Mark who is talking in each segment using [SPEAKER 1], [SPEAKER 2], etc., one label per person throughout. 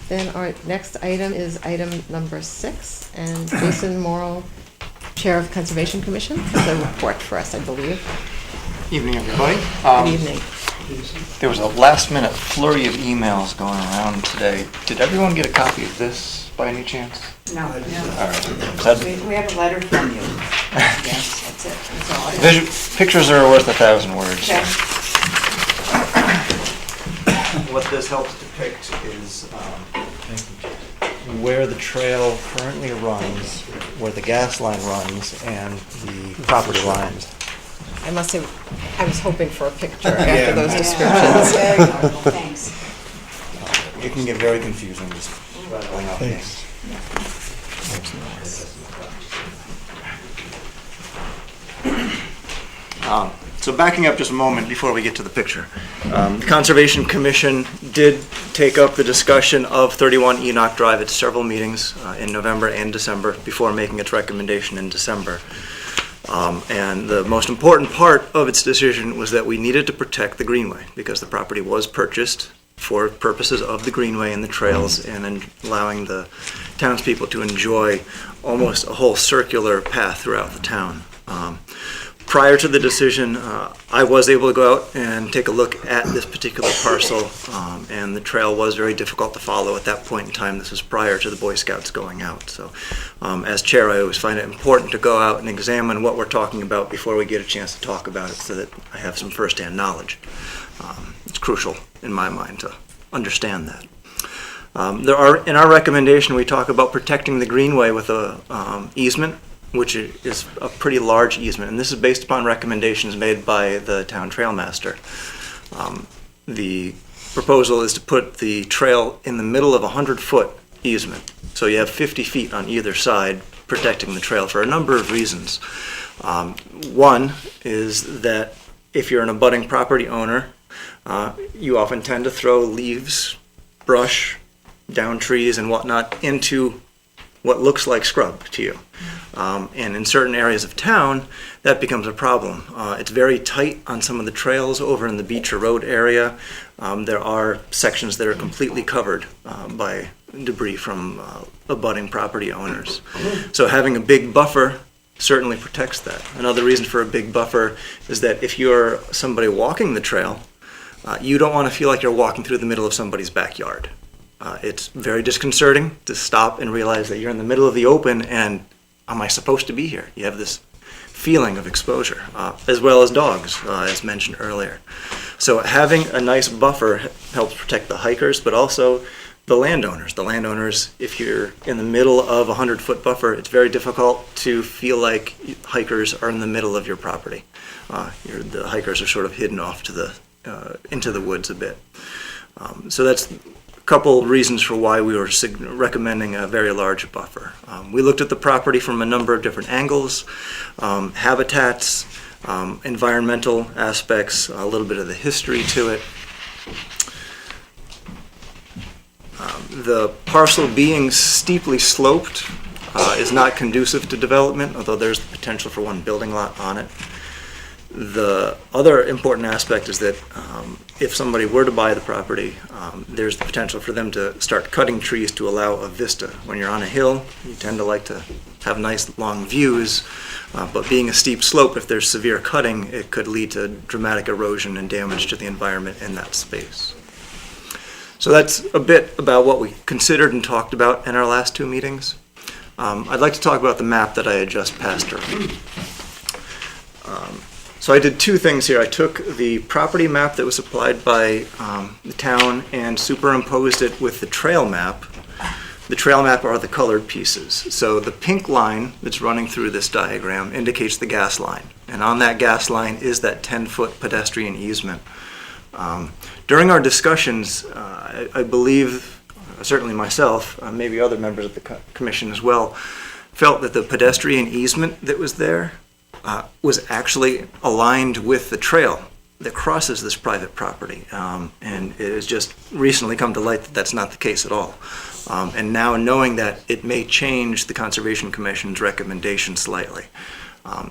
[SPEAKER 1] Then our next item is item number 6, and Jason Morrow, Chair of Conservation Commission, has a report for us, I believe.
[SPEAKER 2] Evening, everybody.
[SPEAKER 1] Good evening.
[SPEAKER 2] There was a last-minute flurry of emails going around today. Did everyone get a copy of this by any chance?
[SPEAKER 3] No.
[SPEAKER 2] All right.
[SPEAKER 3] We have a letter from you. Yes, that's it. That's all I have.
[SPEAKER 2] Pictures are worth 1,000 words.
[SPEAKER 3] Okay.
[SPEAKER 2] What this helps depict is where the trail currently runs, where the gas line runs, and the property lines.
[SPEAKER 1] I must say, I was hoping for a picture after those descriptions.
[SPEAKER 3] There you go. Thanks.
[SPEAKER 2] It can get very confusing just rattling off names. So backing up just a moment before we get to the picture. The Conservation Commission did take up the discussion of 31 Enoch Drive at several meetings in November and December before making its recommendation in December. And the most important part of its decision was that we needed to protect the greenway because the property was purchased for purposes of the greenway and the trails and allowing the townspeople to enjoy almost a whole circular path throughout the town. Prior to the decision, I was able to go out and take a look at this particular parcel, and the trail was very difficult to follow at that point in time. This was prior to the Boy Scouts going out. So as chair, I always find it important to go out and examine what we're talking about before we get a chance to talk about it so that I have some firsthand knowledge. It's crucial in my mind to understand that. In our recommendation, we talk about protecting the greenway with a easement, which is a pretty large easement, and this is based upon recommendations made by the town trail master. The proposal is to put the trail in the middle of a 100-foot easement, so you have 50 feet on either side protecting the trail for a number of reasons. One is that if you're an abutting property owner, you often tend to throw leaves, brush, down trees and whatnot into what looks like scrub to you. And in certain areas of town, that becomes a problem. It's very tight on some of the trails over in the Beecher Road area. There are sections that are completely covered by debris from abutting property owners. So having a big buffer certainly protects that. Another reason for a big buffer is that if you're somebody walking the trail, you don't want to feel like you're walking through the middle of somebody's backyard. It's very disconcerting to stop and realize that you're in the middle of the open and am I supposed to be here? You have this feeling of exposure, as well as dogs, as mentioned earlier. So having a nice buffer helps protect the hikers, but also the landowners. The landowners, if you're in the middle of a 100-foot buffer, it's very difficult to feel like hikers are in the middle of your property. The hikers are sort of hidden off to into the woods a bit. So that's couple reasons for why we were recommending a very large buffer. We looked at the property from a number of different angles, habitats, environmental aspects, a little bit of the history to it. The parcel being steeply sloped is not conducive to development, although there's the potential for one building lot on it. The other important aspect is that if somebody were to buy the property, there's the potential for them to start cutting trees to allow a vista. When you're on a hill, you tend to like to have nice long views, but being a steep slope, if there's severe cutting, it could lead to dramatic erosion and damage to the environment in that space. So that's a bit about what we considered and talked about in our last two meetings. I'd like to talk about the map that I had just passed around. So I did two things here. I took the property map that was supplied by the town and superimposed it with the trail map. The trail map are the colored pieces. So the pink line that's running through this diagram indicates the gas line. And on that gas line is that 10-foot pedestrian easement. During our discussions, I believe, certainly myself, maybe other members of the commission as well, felt that the pedestrian easement that was there was actually aligned with the trail that crosses this private property. And it has just recently come to light that that's not the case at all. And now knowing that, it may change the Conservation Commission's recommendation slightly.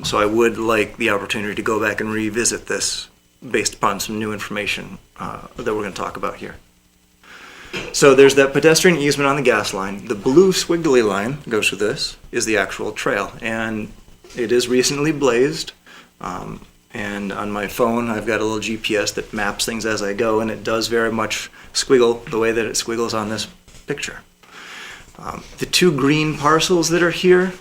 [SPEAKER 2] So I would like the opportunity to go back and revisit this based upon some new information that we're going to talk about here. So there's that pedestrian easement on the gas line. The blue squiggly line goes through this, is the actual trail. And it is recently blazed. And on my phone, I've got a little GPS that maps things as I go, and it does very much squiggle the way that it squiggles on this picture. The two green parcels that are here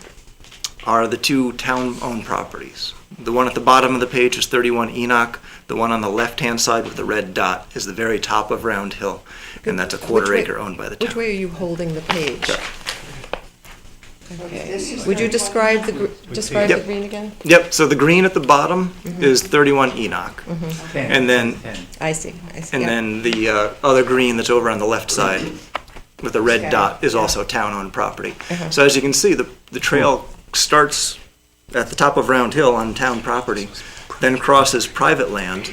[SPEAKER 2] are the two town-owned properties. The one at the bottom of the page is 31 Enoch. The one on the left-hand side with the red dot is the very top of Round Hill, and that's a quarter acre owned by the town.
[SPEAKER 1] Which way are you holding the page?
[SPEAKER 2] Sorry.
[SPEAKER 1] Okay.
[SPEAKER 3] This is
[SPEAKER 1] Would you
[SPEAKER 3] the-
[SPEAKER 1] describe the
[SPEAKER 2] Yep.
[SPEAKER 1] green again?
[SPEAKER 2] Yep, so the green at the bottom is 31 Enoch. And then,
[SPEAKER 1] I see,
[SPEAKER 2] and
[SPEAKER 1] yeah.
[SPEAKER 2] then the other green that's over on the left side with the red
[SPEAKER 3] Okay.
[SPEAKER 2] dot is also town-owned property. So as you can see, the trail starts at the top of Round Hill on town property, then crosses private land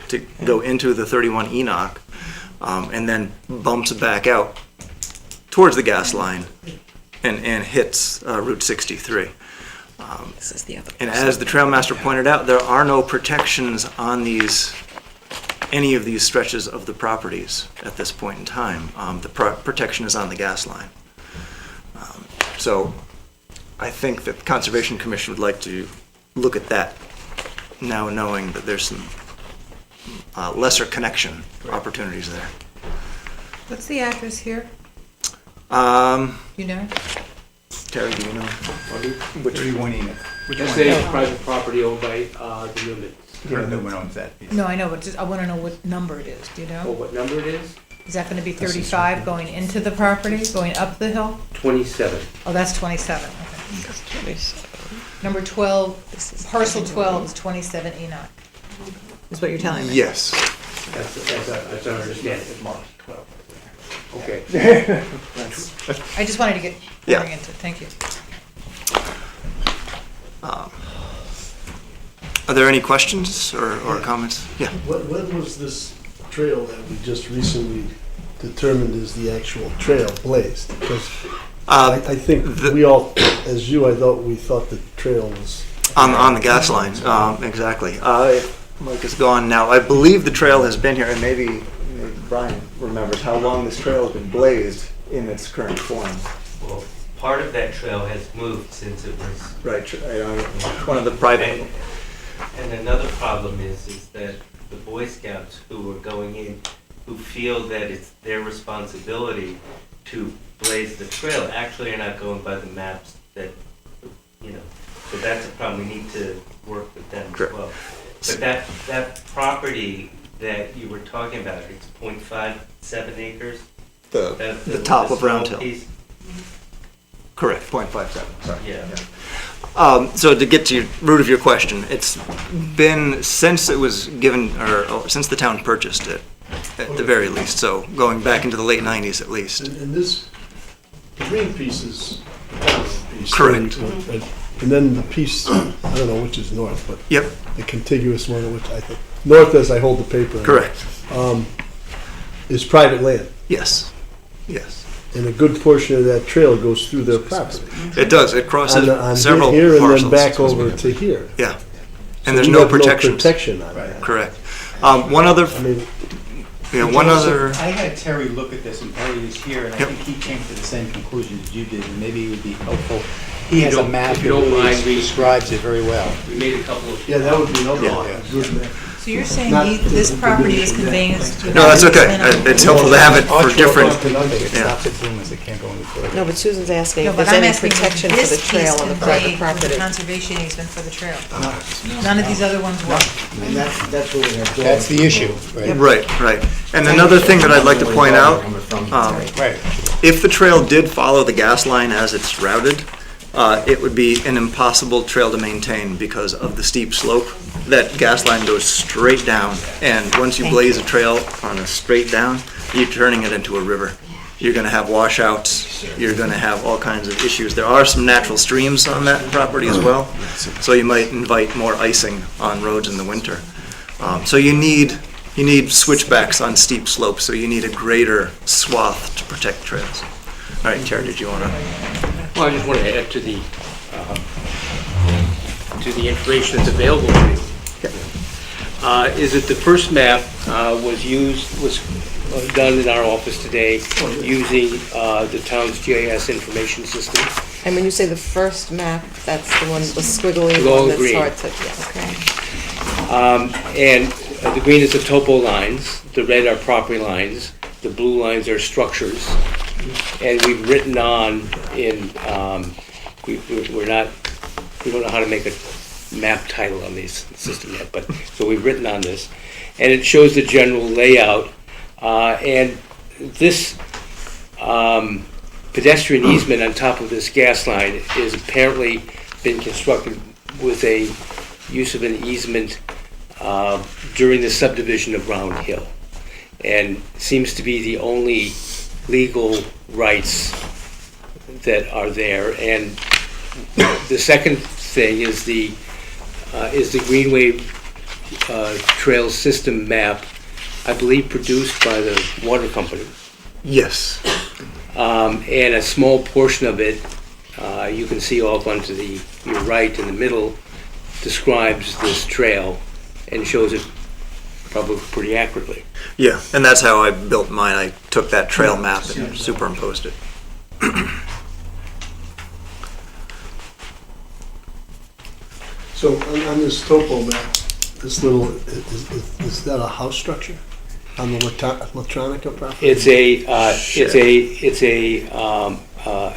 [SPEAKER 2] to go into the 31 Enoch, and then bumps back out towards the gas line and hits Route 63.
[SPEAKER 1] This is the other.
[SPEAKER 2] And as the trail master pointed out, there are no protections on any of these stretches of the properties at this point in time. The protection is on the gas line. So I think that the Conservation Commission would like to look at that now, knowing that there's some lesser connection opportunities there.
[SPEAKER 4] What's the address here? You know?
[SPEAKER 2] Terry, do you know? Which
[SPEAKER 5] 31 Enoch.
[SPEAKER 6] That's a private property owned by the Newmans.
[SPEAKER 5] Yeah, no one owns that piece.
[SPEAKER 4] No, I know, but just, I want to know what number it is, do you
[SPEAKER 6] Oh,
[SPEAKER 4] know?
[SPEAKER 6] what number it is?
[SPEAKER 4] Is that going to be 35 going into the property, going up the hill?
[SPEAKER 6] 27.
[SPEAKER 4] Oh, that's 27, okay. Number 12, parcel 12 is 27 Enoch, is what you're telling me?
[SPEAKER 2] Yes.
[SPEAKER 6] That's our understanding. Okay.
[SPEAKER 4] I just wanted to get
[SPEAKER 2] Yeah.
[SPEAKER 4] going into it, thank you.
[SPEAKER 2] Are there any questions or comments? Yeah.
[SPEAKER 7] When was this trail that we just recently determined is the actual trail blazed? Because I think we all, as you, I thought, we thought the trail was...
[SPEAKER 2] On the gas line, exactly. Mike is gone now. I believe the trail has been here, and maybe Brian remembers how long this trail has been blazed in its current form.
[SPEAKER 8] Well, part of that trail has moved since it was.
[SPEAKER 2] Right, one of the private.
[SPEAKER 8] And another problem is that the Boy Scouts who are going in, who feel that it's their responsibility to blaze the trail, actually are not going by the maps that, so that's a problem. We need to work with them
[SPEAKER 2] Correct.
[SPEAKER 8] as well. But that property that you were talking about, it's 0.57 acres?
[SPEAKER 2] The top of Round
[SPEAKER 8] small
[SPEAKER 2] Hill.
[SPEAKER 8] piece?
[SPEAKER 2] Correct, 0.57, sorry.
[SPEAKER 8] Yeah.
[SPEAKER 2] So to get to your root of your question, it's been since it was given, or since the town purchased it, at the very least, so going back into the late 90s at least.
[SPEAKER 7] And this green piece is...
[SPEAKER 2] Correct.
[SPEAKER 7] And then the piece, I don't know which is north, but
[SPEAKER 2] Yep,
[SPEAKER 7] the contiguous one, which I think, north as I hold the paper.
[SPEAKER 2] correct.
[SPEAKER 7] Is private land.
[SPEAKER 2] Yes, yes.
[SPEAKER 7] And a good portion of that trail goes through their property.
[SPEAKER 2] It does, it crosses
[SPEAKER 7] On
[SPEAKER 2] several
[SPEAKER 7] here and
[SPEAKER 2] parcels.
[SPEAKER 7] then back over to here.
[SPEAKER 2] Yeah,
[SPEAKER 7] So
[SPEAKER 2] and there's
[SPEAKER 7] we
[SPEAKER 2] no
[SPEAKER 7] have
[SPEAKER 2] protections.
[SPEAKER 7] protection on that.
[SPEAKER 2] Correct. One other,
[SPEAKER 7] I mean,
[SPEAKER 2] one other,
[SPEAKER 5] I had Terry look at this, and Terry was here, and I
[SPEAKER 2] Yep.
[SPEAKER 5] think he came to the same conclusion as you did, and maybe it would be helpful. He has a
[SPEAKER 6] don't-
[SPEAKER 5] map
[SPEAKER 6] if
[SPEAKER 5] that
[SPEAKER 6] you don't
[SPEAKER 5] really
[SPEAKER 6] mind, we-
[SPEAKER 5] describes it very well.
[SPEAKER 6] We made a couple of.
[SPEAKER 7] yeah, that would be another
[SPEAKER 2] Yeah.
[SPEAKER 7] one. Good map.
[SPEAKER 4] So you're saying
[SPEAKER 7] Not
[SPEAKER 4] this
[SPEAKER 7] the
[SPEAKER 4] property is
[SPEAKER 7] division,
[SPEAKER 4] conveying
[SPEAKER 7] yeah.
[SPEAKER 4] us?
[SPEAKER 2] no, that's okay. It's helpful to have it for different,
[SPEAKER 5] It
[SPEAKER 2] Yeah.
[SPEAKER 5] stops at Boomis, it can't go any further.
[SPEAKER 1] No, but Susan's asking
[SPEAKER 4] No,
[SPEAKER 1] if
[SPEAKER 4] but
[SPEAKER 1] there's
[SPEAKER 4] I'm
[SPEAKER 1] any
[SPEAKER 4] asking,
[SPEAKER 1] protection for
[SPEAKER 4] this
[SPEAKER 1] the
[SPEAKER 4] piece
[SPEAKER 1] trail on the private
[SPEAKER 4] conveyed
[SPEAKER 1] property.
[SPEAKER 4] the conservation easement for the trail? None of these other ones were?
[SPEAKER 3] And that's what we have.
[SPEAKER 5] That's the issue, right?
[SPEAKER 2] right. And another thing that I'd like to point out,
[SPEAKER 5] Right.
[SPEAKER 2] if the trail did follow the gas line as it's routed, it would be an impossible trail to maintain because of the steep slope. That gas line goes straight down, and once you blaze a trail on a straight down, you're turning it into a river. You're gonna have washouts, you're gonna have all kinds of issues. There are some natural streams on that property as well, so you might invite more icing on roads in the winter. So you need switchbacks on steep slopes, so you need a greater swath to protect trails. All right, Terry, did you wanna?
[SPEAKER 6] Well, I just want to add to the information that's available to you. Is that the first map was done in our office today using the town's GIS information system.
[SPEAKER 1] And when you say the first map, that's the one with squiggly,
[SPEAKER 6] All
[SPEAKER 1] one that's
[SPEAKER 6] green.
[SPEAKER 1] hard to, yeah, okay.
[SPEAKER 6] And the green is the topo lines, the red are property lines, the blue lines are structures. And we've written on in, we don't know how to make a map title on these system yet, but, so we've written on this. And it shows the general layout. And this pedestrian easement on top of this gas line is apparently been constructed with a use of an easement during the subdivision of Round Hill. And seems to be the only legal rights that are there. And the second thing is the greenway trail system map, I believe produced by the water company.
[SPEAKER 2] Yes.
[SPEAKER 6] And a small portion of it, you can see off onto your right in the middle, describes this trail and shows it probably pretty accurately.
[SPEAKER 2] Yeah, and that's how I built mine. I took that trail map and superimposed it.
[SPEAKER 7] So on this topo map, this little, is that a house structure on the Electronica property?
[SPEAKER 6] It's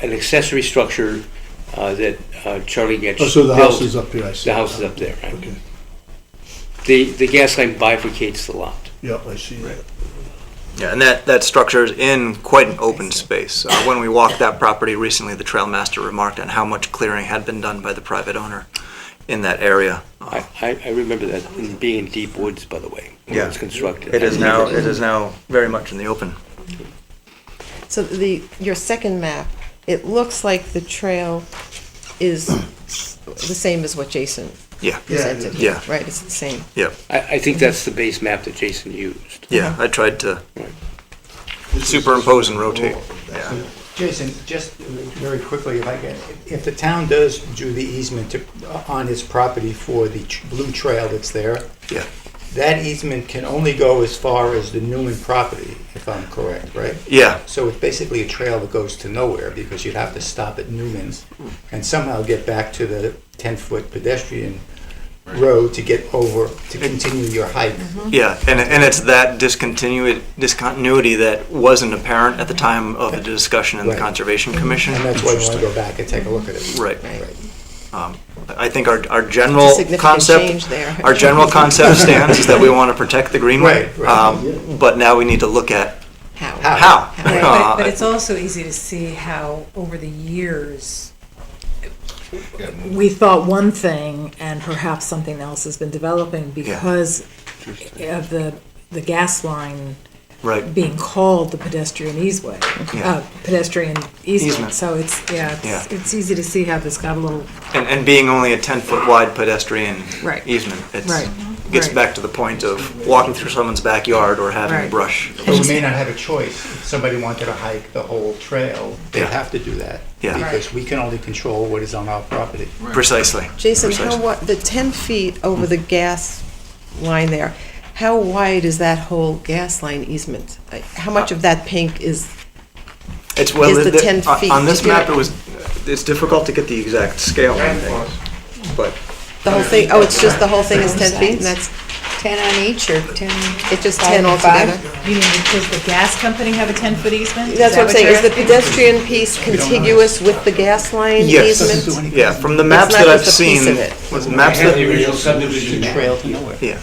[SPEAKER 6] an accessory structure that Charlie Getch
[SPEAKER 7] Oh, so the
[SPEAKER 6] built.
[SPEAKER 7] house is up here, I see.
[SPEAKER 6] The house is up there, right?
[SPEAKER 7] Okay,
[SPEAKER 6] The gas line bifurcates the lot.
[SPEAKER 7] yep, I see that.
[SPEAKER 2] Yeah, and that structure is in quite an open space. When we walked that property recently, the trail master remarked on how much clearing had been done by the private owner in that area.
[SPEAKER 6] I remember that being in deep woods, by the way, when it was constructed.
[SPEAKER 2] It is now very much in the open.
[SPEAKER 1] So your second map, it looks like the trail is the same as what Jason
[SPEAKER 2] Yeah.
[SPEAKER 1] presented.
[SPEAKER 2] Yeah.
[SPEAKER 1] Right, it's the same.
[SPEAKER 2] Yeah.
[SPEAKER 6] I think that's the base map that Jason used.
[SPEAKER 2] Yeah, I tried to superimpose and rotate. Yeah.
[SPEAKER 5] Jason, just very quickly, if I can, if the town does do the easement on his property for the blue trail that's there,
[SPEAKER 2] Yeah.
[SPEAKER 5] that easement can only go as far as the Newman property, if I'm correct, right?
[SPEAKER 2] Yeah.
[SPEAKER 5] So it's basically a trail that goes to nowhere, because you'd have to stop at Newman's and somehow get back to the 10-foot pedestrian road to get over, to continue your hike.
[SPEAKER 2] Yeah, and it's that discontinuity that wasn't apparent at the time of the discussion in the
[SPEAKER 5] Right.
[SPEAKER 2] Conservation Commission.
[SPEAKER 5] And that's why we want to go back and take a look at it.
[SPEAKER 2] Right.
[SPEAKER 1] Right.
[SPEAKER 2] I think our general
[SPEAKER 1] Significant
[SPEAKER 2] concept,
[SPEAKER 1] change there.
[SPEAKER 2] our general concept stands is that we want to protect the greenway.
[SPEAKER 5] Right.
[SPEAKER 2] But now we need to look at
[SPEAKER 1] How?
[SPEAKER 2] how.
[SPEAKER 4] But it's also easy to see how over the years, we thought one thing and perhaps something else has been developing because of the gas line
[SPEAKER 2] Right.
[SPEAKER 4] being called the pedestrian easeway, pedestrian easement.
[SPEAKER 2] Easement.
[SPEAKER 4] So it's easy to see how this got a little,
[SPEAKER 2] And being only a 10-foot wide pedestrian
[SPEAKER 4] Right.
[SPEAKER 2] easement, it
[SPEAKER 4] Right.
[SPEAKER 2] gets
[SPEAKER 4] Right.
[SPEAKER 2] back to the point of walking through someone's backyard or having
[SPEAKER 4] Right.
[SPEAKER 2] brush.
[SPEAKER 5] But we may not have a choice. If somebody wanted to hike the whole trail, they'd
[SPEAKER 2] Yeah.
[SPEAKER 5] have to do that.
[SPEAKER 2] Yeah.
[SPEAKER 5] Because we can only control what is on our property.
[SPEAKER 2] Precisely.
[SPEAKER 1] Jason,
[SPEAKER 2] Precisely.
[SPEAKER 1] the 10 feet over the gas line there, how wide is that whole gas line easement? How much of that pink is,
[SPEAKER 2] It's
[SPEAKER 1] is the 10 feet?
[SPEAKER 2] On this
[SPEAKER 1] You know-
[SPEAKER 2] map, it's difficult to get the exact scale on things, but
[SPEAKER 1] the whole thing, it's just the whole thing is 10 feet and that's,
[SPEAKER 3] 10 on each or 10?
[SPEAKER 1] it's just
[SPEAKER 3] Five
[SPEAKER 1] 10
[SPEAKER 3] and
[SPEAKER 1] altogether?
[SPEAKER 3] five?
[SPEAKER 4] you mean, does the gas company have a 10-foot easement?
[SPEAKER 1] That's
[SPEAKER 4] that
[SPEAKER 1] what I'm saying,
[SPEAKER 4] you're
[SPEAKER 1] is the
[SPEAKER 4] asking?
[SPEAKER 1] pedestrian piece contiguous with the gas line
[SPEAKER 2] Yes.
[SPEAKER 1] easement?
[SPEAKER 2] yeah, from the maps
[SPEAKER 1] not
[SPEAKER 2] that I've
[SPEAKER 1] just a piece
[SPEAKER 2] seen,
[SPEAKER 1] of it.
[SPEAKER 2] with the maps that,
[SPEAKER 5] The trail to nowhere.
[SPEAKER 2] yeah,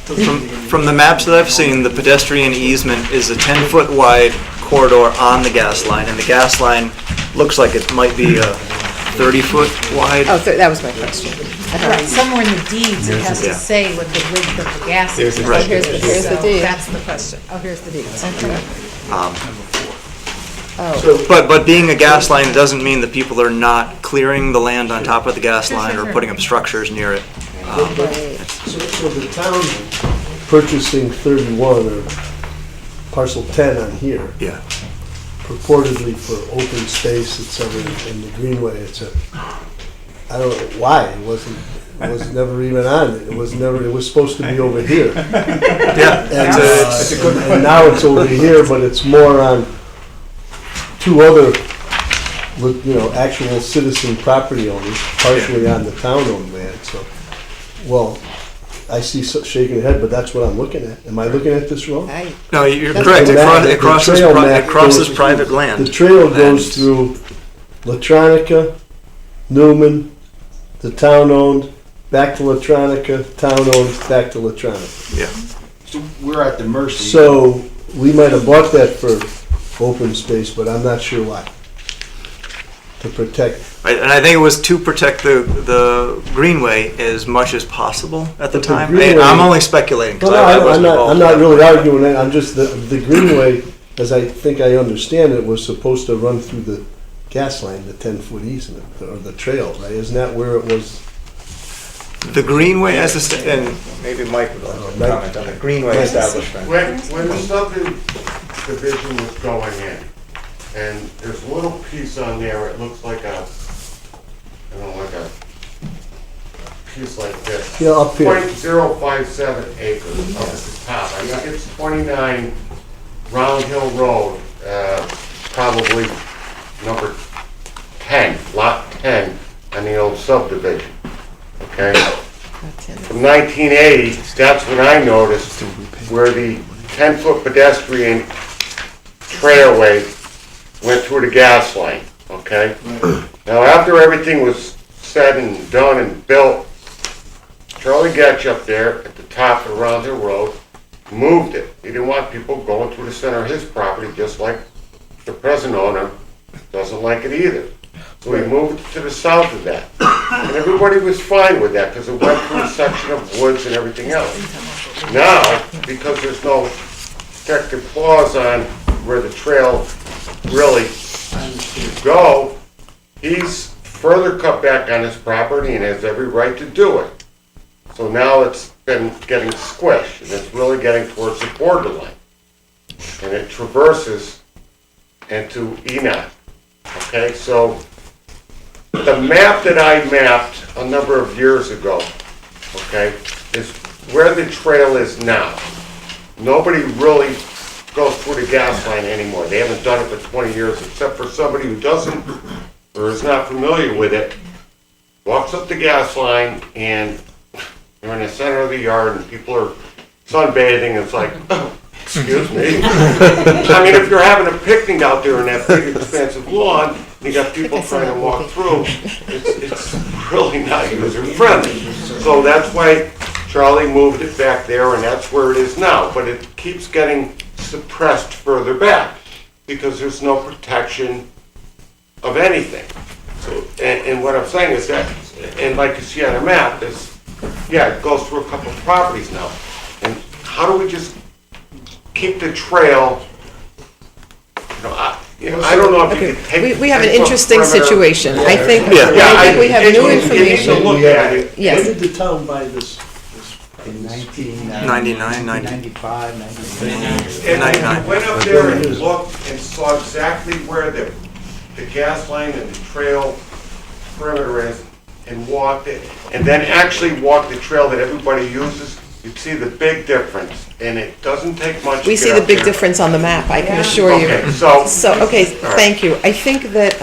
[SPEAKER 2] from the maps that I've seen, the pedestrian easement is a 10-foot wide corridor on the gas line, and the gas line looks like it might be a 30-foot wide.
[SPEAKER 1] Oh, that was my question.
[SPEAKER 4] Right, somewhere in the deeds, it has
[SPEAKER 2] Yeah.
[SPEAKER 4] to say what the width of the gas
[SPEAKER 5] There's
[SPEAKER 4] is.
[SPEAKER 5] the-
[SPEAKER 2] Right.
[SPEAKER 1] Here's the
[SPEAKER 4] So
[SPEAKER 1] deed.
[SPEAKER 4] That's the question. Oh, here's the deeds.
[SPEAKER 2] But being a gas line doesn't mean that people are not clearing the land on top of the gas line or putting up structures near it.
[SPEAKER 7] So the town purchasing 31 or parcel 10 on here,
[SPEAKER 2] Yeah.
[SPEAKER 7] purportedly for open space, et cetera, in the greenway, et cetera. I don't know why it wasn't, It was never even on. It was supposed to be over here.
[SPEAKER 2] Yeah,
[SPEAKER 7] And now it's over here, but it's more on two other, actual citizen property owners, partially on the town-owned land, so. Well, I see shaking your head, but that's what I'm looking at. Am I looking at this wrong?
[SPEAKER 2] No, you're
[SPEAKER 1] That's
[SPEAKER 2] correct.
[SPEAKER 7] right.
[SPEAKER 2] It crosses,
[SPEAKER 7] The trail map
[SPEAKER 2] it crosses
[SPEAKER 7] goes-
[SPEAKER 2] private land.
[SPEAKER 7] The trail goes
[SPEAKER 2] And-
[SPEAKER 7] through Latronica, Newman, the town-owned, back to Latronica, town-owned, back to Latronica.
[SPEAKER 2] Yeah.
[SPEAKER 5] So we're at the mercy.
[SPEAKER 7] So, we might have bought that for open space, but I'm not sure why. To protect,
[SPEAKER 2] Right, and I think it was to protect the greenway as much as possible at the
[SPEAKER 7] But the
[SPEAKER 2] time.
[SPEAKER 7] greenway-
[SPEAKER 2] I'm only speculating,
[SPEAKER 7] no,
[SPEAKER 2] because
[SPEAKER 7] no,
[SPEAKER 2] I
[SPEAKER 7] I'm
[SPEAKER 2] wasn't
[SPEAKER 7] not,
[SPEAKER 2] involved.
[SPEAKER 7] I'm not really arguing that, I'm just, the greenway, as I think I understand it, was supposed to run through the gas line, the 10-foot easement, or the trail, right? Isn't that where it was?
[SPEAKER 2] The greenway as and maybe Mike would like to comment on the greenway establishment.
[SPEAKER 9] When the subdivision was going in, and there's a little piece on there, it looks like a piece like this.
[SPEAKER 7] Yeah, up here.
[SPEAKER 9] 0.057 acres up at the top. I think it's 29 Round Hill Road, probably number 10, lot 10 on the old subdivision, okay? From 1980, that's when I noticed where the 10-foot pedestrian trailway went through the gas line, okay? Now, after everything was said and done and built, Charlie Getch up there at the top of Round Hill Road moved it. He didn't want people going through the center of his property, just like the present owner doesn't like it either. So he moved it to the south of that. And everybody was fine with that because it went through a section of woods and everything else. Now, because there's no protective clause on where the trail really should go, he's further cut back on his property and has every right to do it. So now it's been getting squished and it's really getting towards the borderline. And it traverses into Enoch. Okay, so the map that I mapped a number of years ago, okay, is where the trail is now. Nobody really goes through the gas line anymore. They haven't done it for 20 years, except for somebody who doesn't or is not familiar with it, walks up the gas line and they're in the center of the yard and people are sunbathing. It's like, oh, excuse me. I mean, if you're having a picnic out there in that big expansive lawn, and you got people trying to walk through, it's really not user friendly. So that's why Charlie moved it back there, and that's where it is now. But it keeps getting suppressed further back because there's no protection of anything. So, and what I'm saying is that, and like you see on the map, is, yeah, it goes through a couple of properties now. And how do we just keep the trail, I don't know if you could take.
[SPEAKER 1] We have an
[SPEAKER 9] 10-foot
[SPEAKER 1] interesting
[SPEAKER 9] perimeter.
[SPEAKER 1] situation. I think we have new
[SPEAKER 9] You need to
[SPEAKER 1] information.
[SPEAKER 9] look at it.
[SPEAKER 7] when
[SPEAKER 1] Yes,
[SPEAKER 7] did the town buy this?
[SPEAKER 5] In 1999,
[SPEAKER 2] 99,
[SPEAKER 5] 95, 96.
[SPEAKER 9] And
[SPEAKER 2] 99.
[SPEAKER 9] I went up there and looked and saw exactly where the gas line and the trail perimeter is and walked it, and then actually walked the trail that everybody uses, you'd see the big difference, and it doesn't take much to
[SPEAKER 1] we
[SPEAKER 9] get
[SPEAKER 1] see the
[SPEAKER 9] up
[SPEAKER 1] big
[SPEAKER 9] there.
[SPEAKER 1] difference on the map, I can assure you.
[SPEAKER 9] Okay, so,
[SPEAKER 1] So, okay, thank you. I think that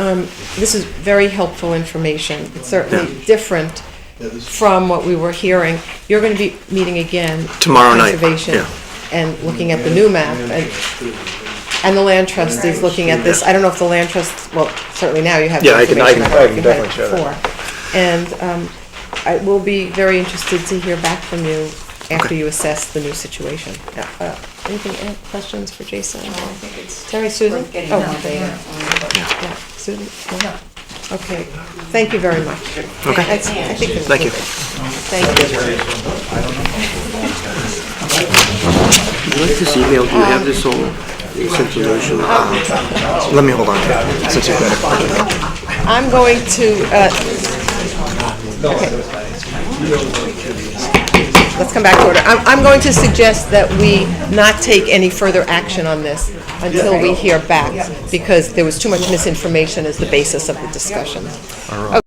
[SPEAKER 1] this is very helpful information. It's certainly different from what we were hearing. You're going to be meeting again.
[SPEAKER 2] Tomorrow night,
[SPEAKER 1] Conservation,
[SPEAKER 2] yeah.
[SPEAKER 1] and looking at the new map, and the land trust is looking at this. I don't know if the land trust, well, certainly now you have the
[SPEAKER 2] Yeah, I can
[SPEAKER 1] information. don't know if you had it
[SPEAKER 2] definitely share that.
[SPEAKER 1] before. And I will be very interested to hear back from you after
[SPEAKER 2] Okay.
[SPEAKER 1] you assess the new situation. Anything, any questions for Jason?
[SPEAKER 3] I think it's
[SPEAKER 1] Terry, Susan?
[SPEAKER 3] worth getting
[SPEAKER 1] Oh,
[SPEAKER 3] more data on.
[SPEAKER 1] yeah, Susan? No? Okay, thank you very much.
[SPEAKER 2] Okay.
[SPEAKER 1] I think that's
[SPEAKER 2] Thank you.
[SPEAKER 1] good. Thank you.
[SPEAKER 6] Would you like this email? Do you have this all? This information?
[SPEAKER 2] Let me hold on to it, since you've got it.
[SPEAKER 1] I'm going to, let's come back to order. I'm going to suggest that we not take any further action on this until we hear back, because there was too much misinformation as the basis of the discussion.